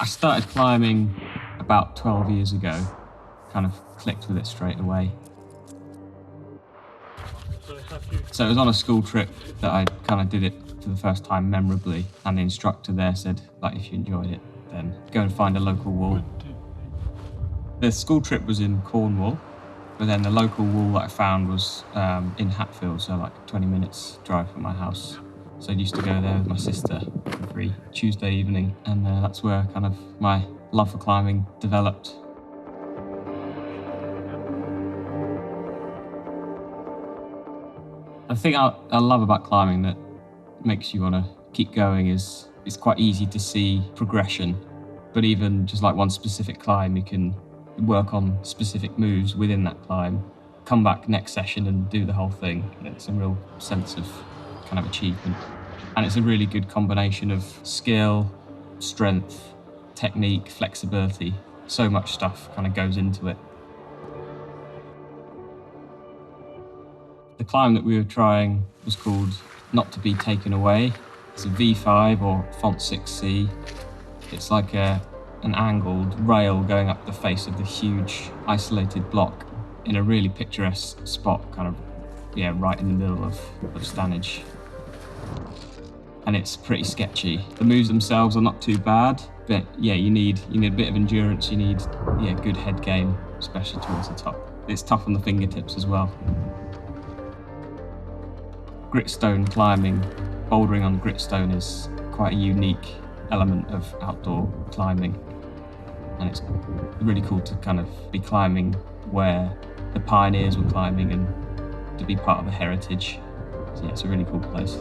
I started climbing about 12 years ago, kind of clicked with it straight away. So it was on a school trip that I kind of did it for the first time memorably, and the instructor there said, like, if you enjoyed it, then go and find a local wall. The school trip was in Cornwall, but then the local wall that I found was in Hatfield, so like 20 minutes drive from my house. So I used to go there with my sister every Tuesday evening, and that's where kind of my love for climbing developed. The thing I love about climbing that makes you want to keep going is it's quite easy to see progression, but even just like one specific climb, you can work on specific moves within that climb, come back next session and do the whole thing. It's a real sense of kind of achievement. And it's a really good combination of skill, strength, technique, flexibility. So much stuff kind of goes into it. The climb that we were trying was called Not to Be Taken Away. It's a V5 or Font 6C. It's like an angled rail going up the face of the huge isolated block in a really picturesque spot, kind of, right in the middle of Stanage. And it's pretty sketchy. The moves themselves are not too bad, but you need a bit of endurance, you need good head game, especially towards the top. It's tough on the fingertips as well. Gritstone climbing, bouldering on gritstone is quite a unique element of outdoor climbing. And it's really cool to kind of be climbing where the pioneers were climbing and to be part of the heritage. So it's a really cool place.